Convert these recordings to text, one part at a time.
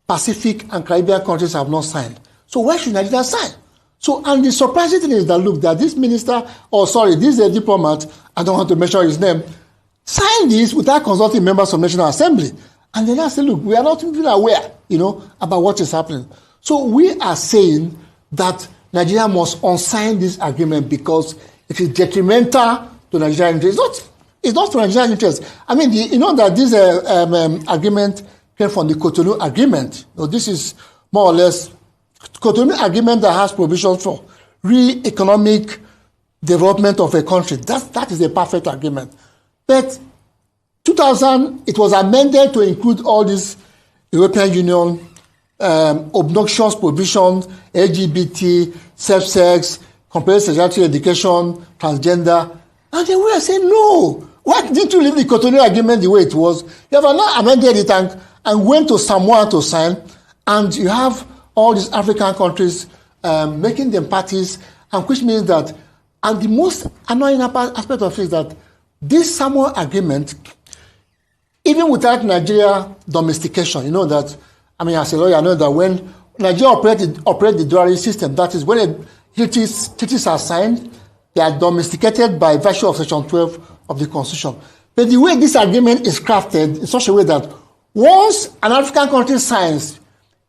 Pacific and Caribbean countries have not signed. So why should Nigeria sign? So, and the surprising thing is that, look, that this minister, this diplomat, I don't want to mention his name, signed this without consulting members of National Assembly. And then I say, look, we are not even aware, about what is happening. So we are saying that Nigeria must unsign this agreement because it is detrimental to Nigerian interests. It's not to Nigerian interests. I mean, that this agreement came from the Cotonou Agreement. This is more or less Cotonou Agreement that has provisions for real economic development of a country. That is a perfect agreement. But 2000, it was amended to include all these European Union obnoxious provisions, LGBT, safe-sex, comparative sexuality education, transgender. And then we are saying, no. Why didn't you leave the Cotonou Agreement the way it was? You have now amended it and went to Samoa to sign, and you have all these African countries making them parties, and which means that, and the most annoying aspect of it is that this Samoa Agreement, even without Nigeria domestication, that, as a lawyer, I know that when Nigeria operates the dual system, that is when treaties are signed, they are domesticated by virtue of Section 12 of the Constitution. But the way this agreement is crafted in such a way that once an African country signs,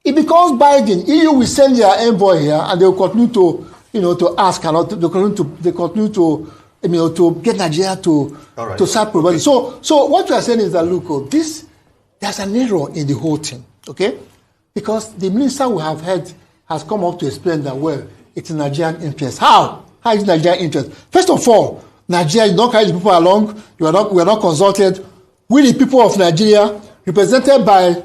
it becomes binding. EU will send their envoy here, and they will continue to ask, and they continue to get Nigeria to start providing. So what we are saying is that, look, there's an error in the whole thing, okay? Because the minister we have heard has come up to explain that, well, it's in Nigerian interest. How? How is Nigerian interest? First of all, Nigeria, you don't carry the people along. We are not consulted. We, the people of Nigeria, represented by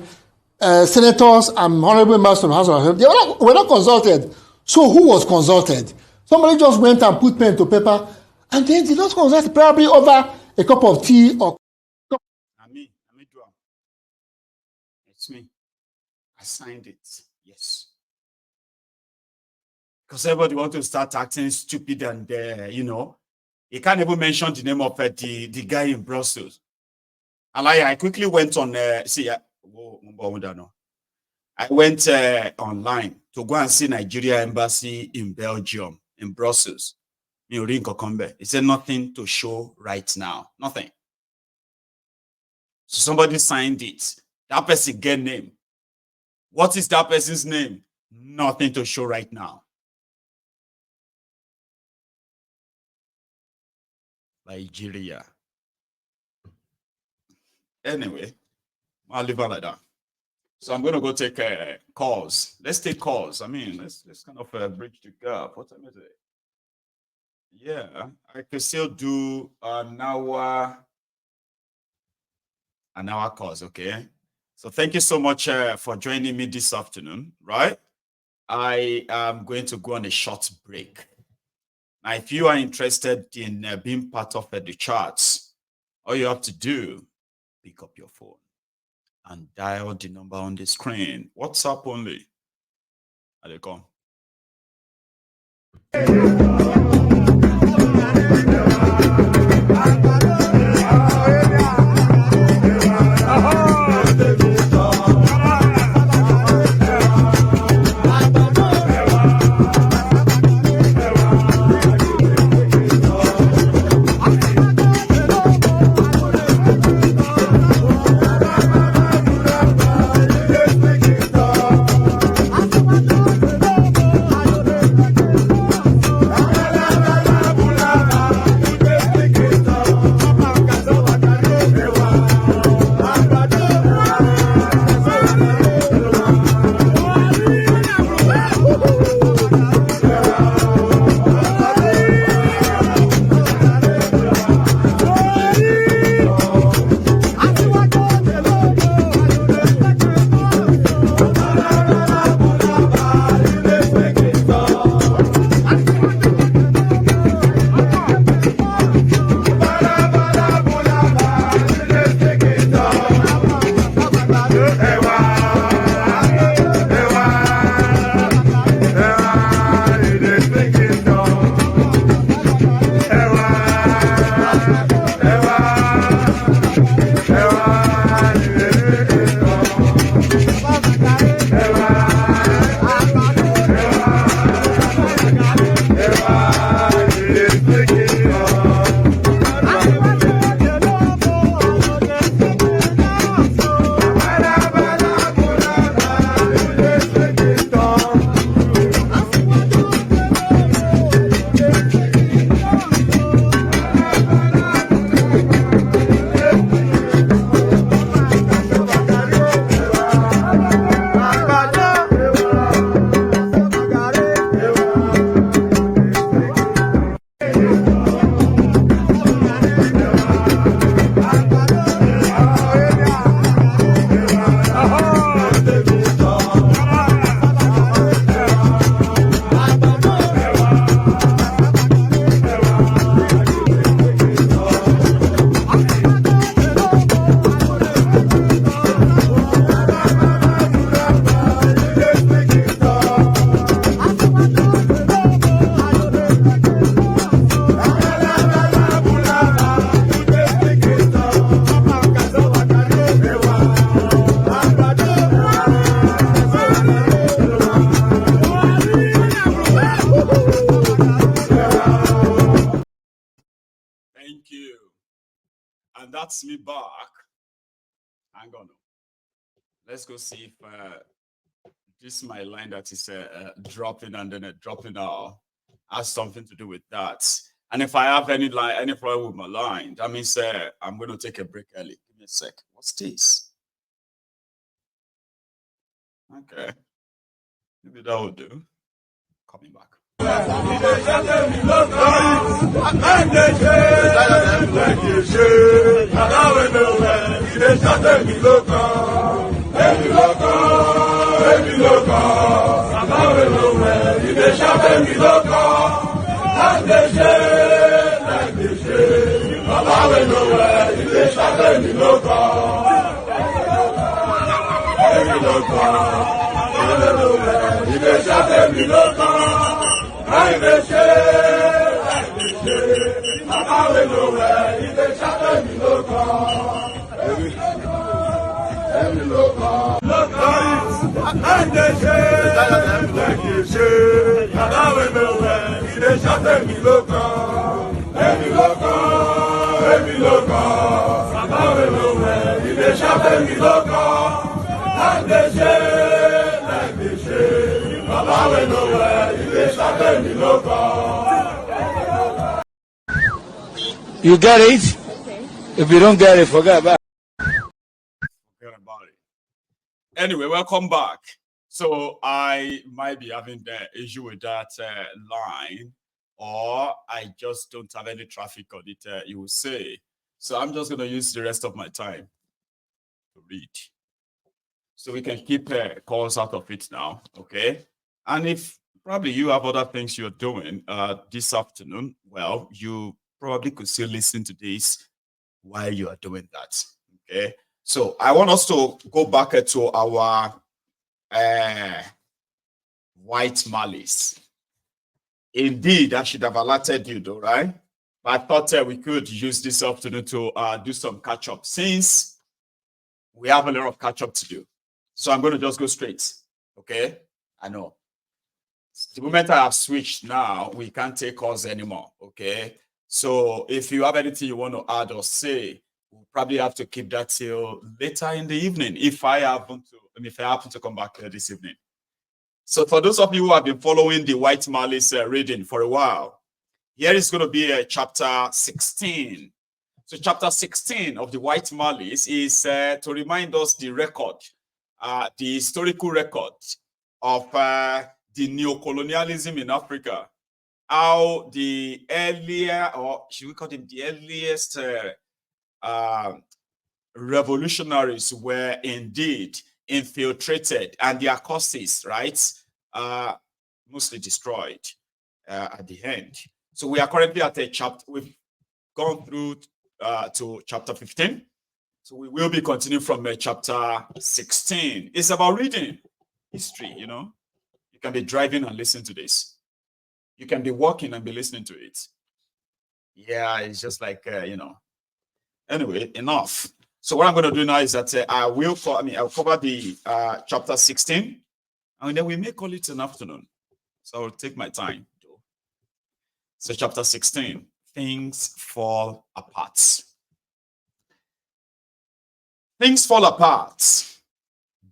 senators and honorable members from the House of Assembly, were not consulted. So who was consulted? Somebody just went and put pen to paper, and then did not consult, probably over a cup of tea or. It's me. I signed it. Yes. Because everybody wants to start acting stupid, and you can't even mention the name of the guy in Brussels. And I quickly went on. I went online to go and see Nigeria embassy in Belgium, in Brussels. It said nothing to show right now. Nothing. So somebody signed it. That person get name. What is that person's name? Nothing to show right now. Nigeria. Anyway, I'll leave it like that. So I'm going to go take calls. Let's take calls. Let's kind of bridge the gap. What time is it? Yeah, I can still do an hour calls, okay? So thank you so much for joining me this afternoon, right? I am going to go on a short break. Now, if you are interested in being part of the charts, all you have to do, pick up your phone and dial the number on the screen. WhatsApp only. There you go. adds me back. Hang on. Let's go see if this is my line that is dropping and then dropping out has something to do with that. And if I have any problem with my line, that means I'm going to take a break early. Give me a sec. What's this? Okay. Maybe that will do. Coming back. You get it? Okay. If you don't get it, forget about it. Forget about it. Anyway, welcome back. So I might be having the issue with that line, or I just don't have any traffic on it, you will say. So I'm just going to use the rest of my time to read. So we can keep calls out of it now, okay? And if probably you have other things you're doing this afternoon, well, you probably could still listen to this while you are doing that, okay? So I want us to go back to our white malice. Indeed, I should have alerted you though, right? But I thought we could use this afternoon to do some catch-up since we have a lot of catch-up to do. So I'm going to just go straight, okay? I know. The moment I have switched now, we can't take calls anymore, okay? So if you have anything you want to add or say, we'll probably have to keep that till later in the evening if I happen to come back this evening. So for those of you who have been following the White Malice reading for a while, here is going to be chapter 16. So chapter 16 of the White Malice is to remind us the record, the historical record of the neocolonialism in Africa. How the earlier, or should we call them the earliest revolutionaries were indeed infiltrated and their causes, right, mostly destroyed at the end. So we are currently at a chapter, we've gone through to chapter 15. So we will be continuing from chapter 16. It's about reading history, you know. You can be driving and listen to this. You can be walking and be listening to it. Yeah, it's just like, you know. Anyway, enough. So what I'm going to do now is that I'll cover the chapter 16, and then we may call it an afternoon. So I'll take my time. So chapter 16, things fall apart. Things fall apart.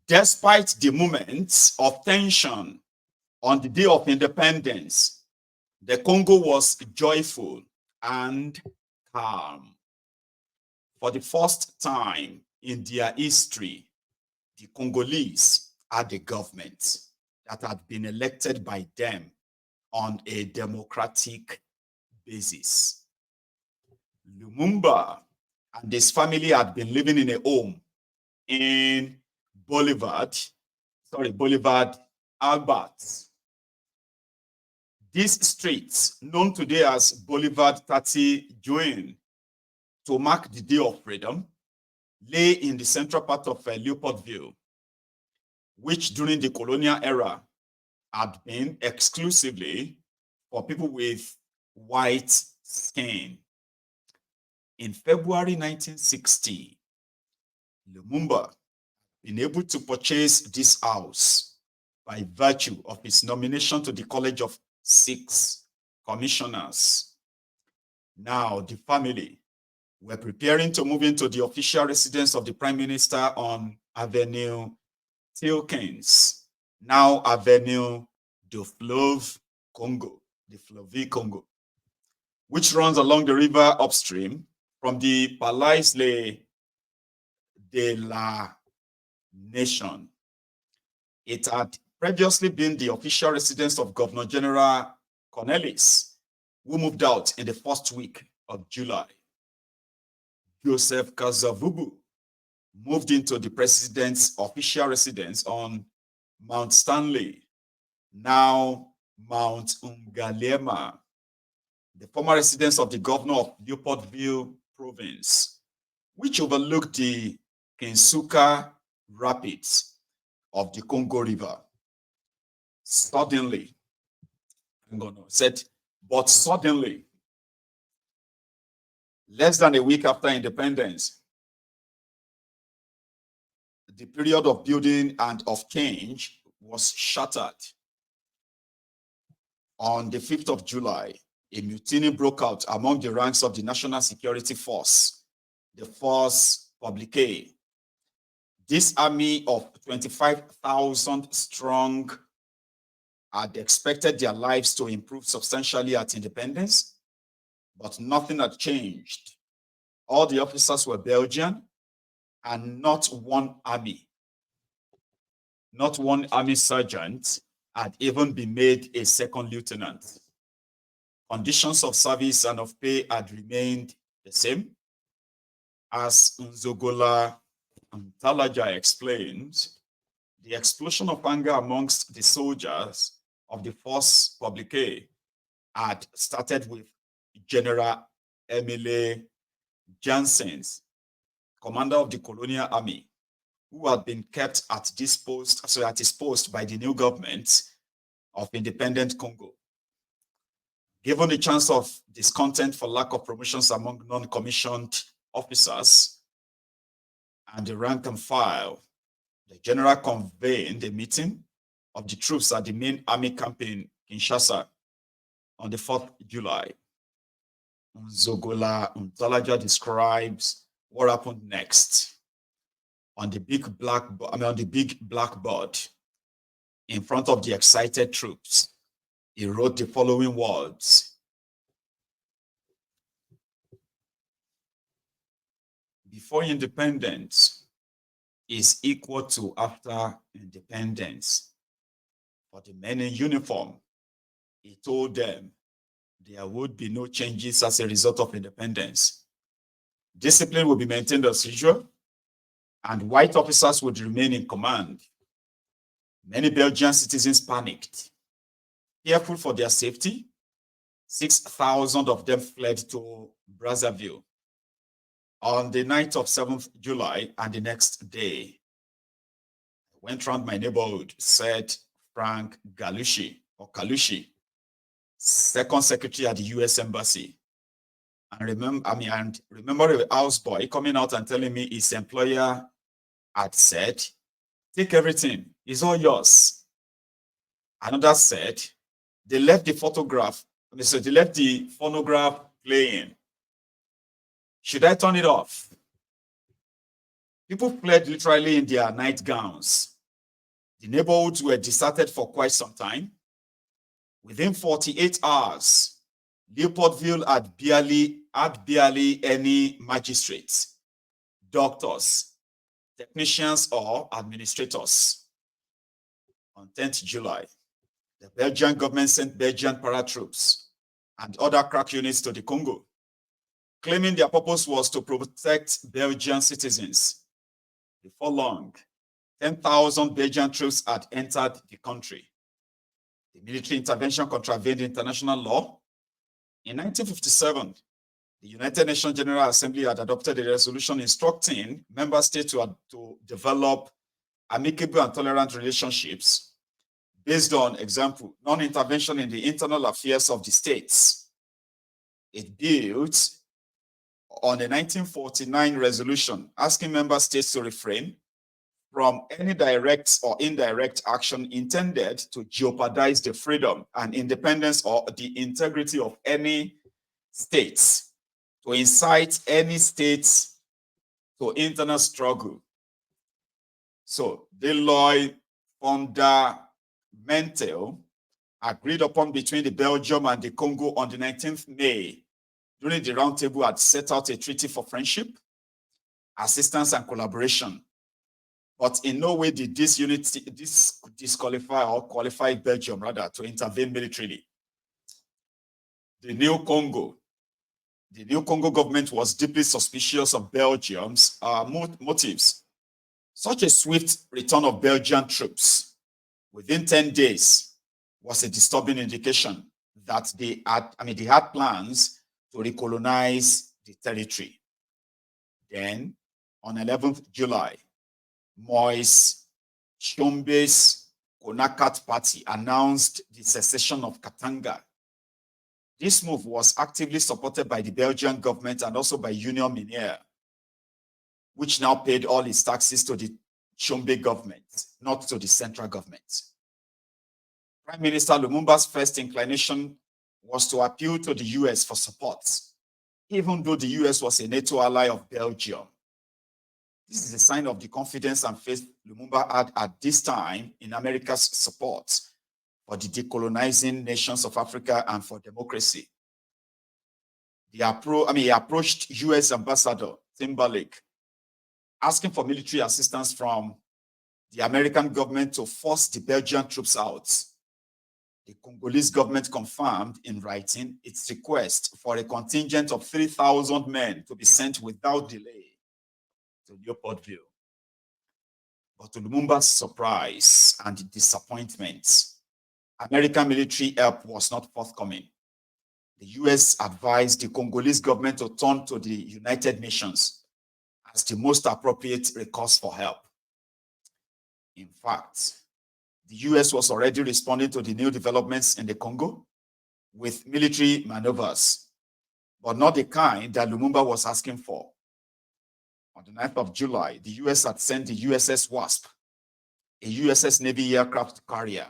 Despite the moments of tension on the day of independence, the Congo was joyful and calm. For the first time in their history, the Congolese had a government that had been elected by them on a democratic basis. Lumumba and his family had been living in a home in Boulevard Albert. This street, known today as Boulevard 30 Juin, to mark the Day of Freedom, lay in the central part of Leopoldville, which during the colonial era had been exclusively for people with white skin. In February 1960, Lumumba been able to purchase this house by virtue of his nomination to the College of 6 Commissioners. Now, the family were preparing to move into the official residence of the Prime Minister on Avenue Tilkens, now Avenue de Fleuve Congo, the Fleuve Congo, which runs along the river upstream from the Palais de la Nation. It had previously been the official residence of Governor General Cornelis, who moved out in the first week of July. Joseph Kasavubu moved into the president's official residence on Mount Stanley, now Mount Ungalema, the former residence of the governor of Leopoldville province, which overlooked the Kinsuka Rapids of the Congo River. Suddenly, but suddenly, less than a week after independence, the period of building and of change was shattered. On the 5th of July, a mutiny broke out among the ranks of the National Security Force, the Force Publique. This army of 25,000 strong had expected their lives to improve substantially at independence, but nothing had changed. All the officers were Belgian, and not one army sergeant had even been made a second lieutenant. Conditions of service and of pay had remained the same. As Nzogola Ntalaja explains, the explosion of anger amongst the soldiers of the Force Publique had started with General Emile Janssens, commander of the Colonial Army, who had been kept at his post by the new government of independent Congo. Given the chance of discontent for lack of promotions among non-commissioned officers and the rank and file, the general convened a meeting of the troops at the main army camp in Kinshasa on the 4th July. Nzogola Ntalaja describes what happened next. On the big blackboard in front of the excited troops, he wrote the following words: before independence is equal to after independence. For the men in uniform, he told them there would be no changes as a result of independence. Discipline will be maintained as usual, and white officers would remain in command. Many Belgian citizens panicked. Fearful for their safety, 6,000 of them fled to Brazzaville. On the night of 7th July and the next day, I went round my neighborhood, said Frank Galushi, second secretary at the US Embassy. And remember a houseboy coming out and telling me his employer had said, take everything, it's all yours. Another said, they left the phonograph playing. Should I turn it off? People fled literally in their nightgowns. The neighborhoods were deserted for quite some time. Within 48 hours, Leopoldville had barely any magistrates, doctors, technicians, or administrators. On 10th July, the Belgian government sent Belgian paratroops and other crack units to the Congo, claiming their purpose was to protect Belgian citizens. Before long, 10,000 Belgian troops had entered the country. The military intervention contravened international law. In 1957, the United Nations General Assembly had adopted a resolution instructing member states to develop amicable and tolerant relationships based on, example, non-intervention in the internal affairs of the states. It built on a 1949 resolution asking member states to refrain from any direct or indirect action intended to jeopardize the freedom and independence or the integrity of any states to incite any state to internal struggle. So, the law fundamental agreed upon between the Belgium and the Congo on the 19th May during the roundtable had set out a treaty for friendship, assistance, and collaboration. But in no way did this disqualify or qualify Belgium, rather, to intervene militarily. The new Congo government was deeply suspicious of Belgium's motives. Such a swift return of Belgian troops within 10 days was a disturbing indication that they had plans to recolonize the territory. Then, on 11th July, Moise Tshombe's Konakat party announced the secession of Katanga. This move was actively supported by the Belgian government and also by Union Miniere, which now paid all its taxes to the Tshombe government, not to the central government. Prime Minister Lumumba's first inclination was to appeal to the US for support, even though the US was a NATO ally of Belgium. This is a sign of the confidence and faith Lumumba had at this time in America's support for the decolonizing nations of Africa and for democracy. He approached US Ambassador Timberlake, asking for military assistance from the American government to force the Belgian troops out. The Congolese government confirmed in writing its request for a contingent of 3,000 men to be sent without delay to Leopoldville. But to Lumumba's surprise and disappointment, American military help was not forthcoming. The US advised the Congolese government to turn to the United Nations as the most appropriate recourse for help. In fact, the US was already responding to the new developments in the Congo with military maneuvers, but not the kind that Lumumba was asking for. On the 9th of July, the US had sent the USS Wasp, a USS Navy aircraft carrier,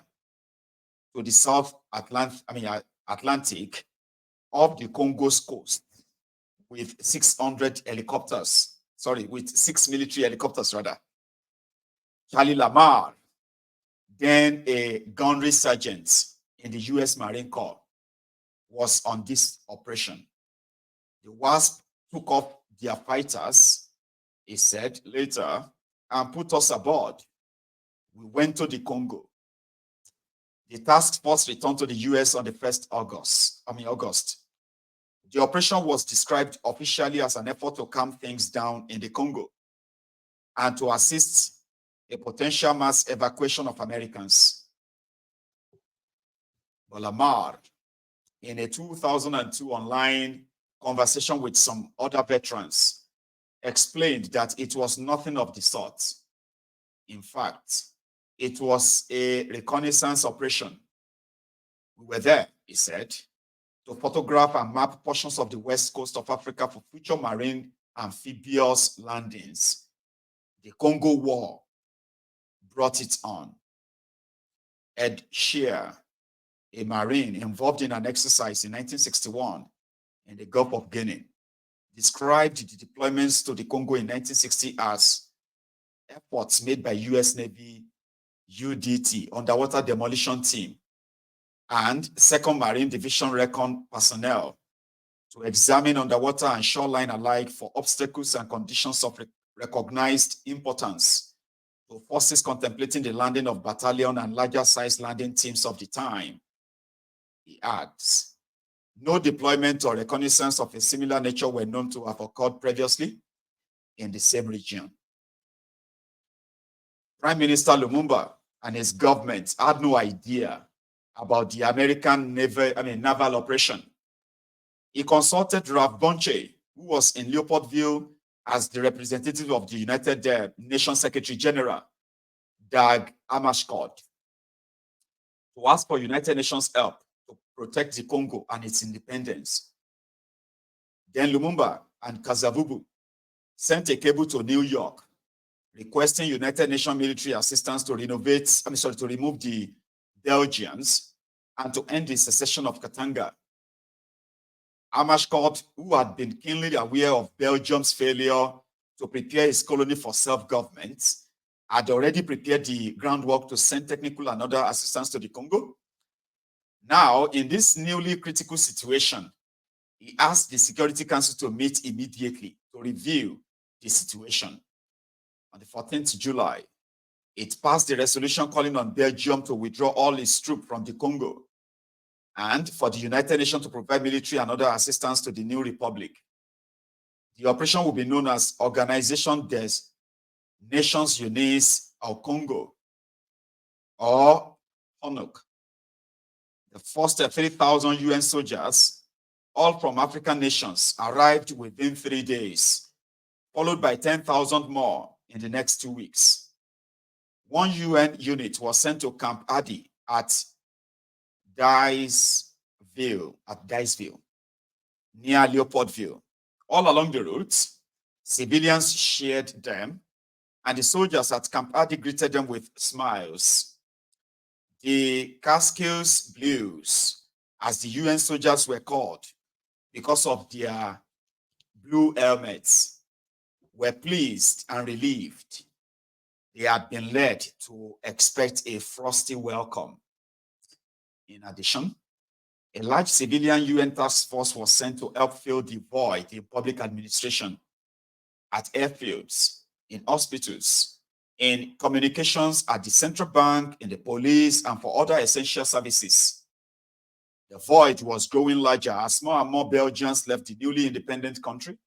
to the South Atlantic off the Congo's coast with 6 military helicopters, rather. Charlie Lamar, then a gunnery sergeant in the US Marine Corps, was on this operation. The Wasp took off their fighters, he said later, and put us aboard. We went to the Congo. The task force returned to the US on the 1st August. The operation was described officially as an effort to calm things down in the Congo and to assist a potential mass evacuation of Americans. But Lamar, in a 2002 online conversation with some other veterans, explained that it was nothing of the sort. In fact, it was a reconnaissance operation. We were there, he said, to photograph and map portions of the west coast of Africa for future marine amphibious landings. The Congo War brought it on. Ed Shear, a Marine involved in an exercise in 1961 in the Gulf of Guinea, described the deployments to the Congo in 1960 as efforts made by US Navy UDT, Underwater Demolition Team, and 2nd Marine Division Recon personnel to examine underwater and shoreline alike for obstacles and conditions of recognized importance to forces contemplating the landing of battalion and larger-sized landing teams of the time. He adds, no deployment or reconnaissance of a similar nature were known to have occurred previously in the same region. Prime Minister Lumumba and his government had no idea about the American naval operation. He consulted Ralph Bunche, who was in Leopoldville as the representative of the United Nations Secretary General, Dag Hammarskjöld, to ask for United Nations help to protect the Congo and its independence. Then Lumumba and Kasavubu sent a cable to New York requesting United Nations military assistance to remove the Belgians and to end the secession of Katanga. Amarskot, who had been keenly aware of Belgium's failure to prepare its colony for self-government, had already prepared the groundwork to send technical and other assistance to the Congo. Now, in this newly critical situation, he asked the Security Council to meet immediately to review the situation. On the 14th July, it passed the resolution calling on Belgium to withdraw all its troops from the Congo and for the United Nations to provide military and other assistance to the new republic. The operation will be known as Organisation des Nations Unies au Congo, or HONUC. The first 3,000 UN soldiers, all from African nations, arrived within 3 days, followed by 10,000 more in the next 2 weeks. One UN unit was sent to Camp Adi at Diceville, near Leopoldville. All along the route, civilians shared them, and the soldiers at Camp Adi greeted them with smiles. The Casquilles Blues, as the UN soldiers were called because of their blue helmets, were pleased and relieved. They had been led to expect a frosty welcome. In addition, a large civilian UN task force was sent to help fill the void in public administration, at airfields, in hospitals, in communications at the central bank, in the police, and for other essential services. The void was growing larger as more and more Belgians left the newly independent country.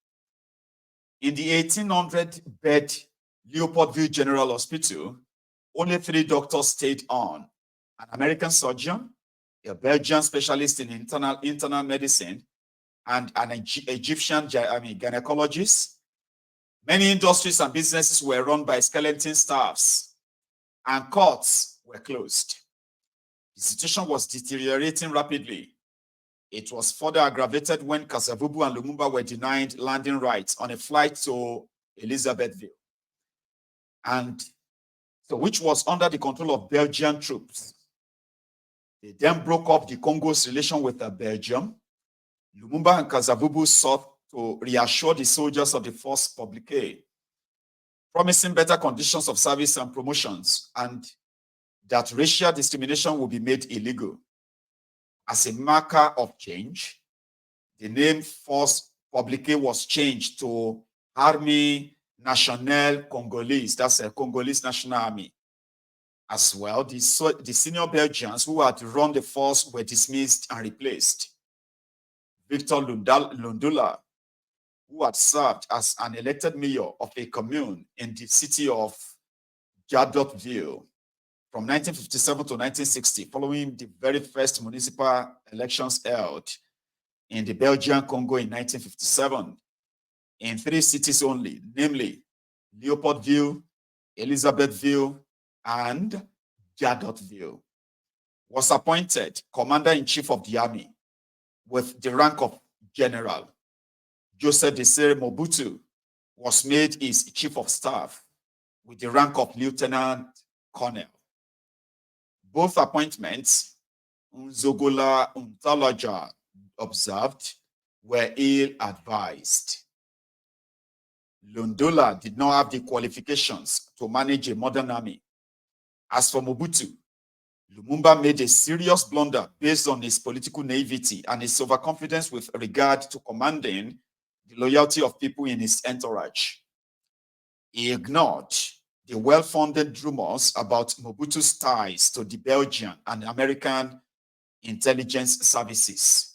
In the 1,800-bed Leopoldville General Hospital, only 3 doctors stayed on: an American surgeon, a Belgian specialist in internal medicine, and an Egyptian gynecologist. Many industries and businesses were run by skeleton staffs, and courts were closed. The situation was deteriorating rapidly. It was further aggravated when Kasavubu and Lumumba were denied landing rights on a flight to Elizabethville, and so which was under the control of Belgian troops. They then broke up the Congo's relation with Belgium. Lumumba and Kasavubu sought to reassure the soldiers of the Force Publique, promising better conditions of service and promotions, and that racial discrimination will be made illegal. As a marker of change, the name Force Publique was changed to Armée Nationale Congolaise. That's a Congolese National Army. As well, the senior Belgians who had run the force were dismissed and replaced. Victor Lundula, who had served as an elected mayor of a commune in the city of Jadotville from 1957 to 1960, following the very first municipal elections held in the Belgian Congo in 1957, in 3 cities only, namely Leopoldville, Elizabethville, and Jadotville, was appointed commander-in-chief of the army with the rank of general. Joseph Desire Mobutu was made his chief of staff with the rank of lieutenant colonel. Both appointments, Nzogola Untalaja observed, were ill-advised. Lundula did not have the qualifications to manage a modern army. As for Mobutu, Lumumba made a serious blunder based on his political naivety and his overconfidence with regard to commanding the loyalty of people in his entourage. He ignored the well-founded rumors about Mobutu's ties to the Belgian and American intelligence services.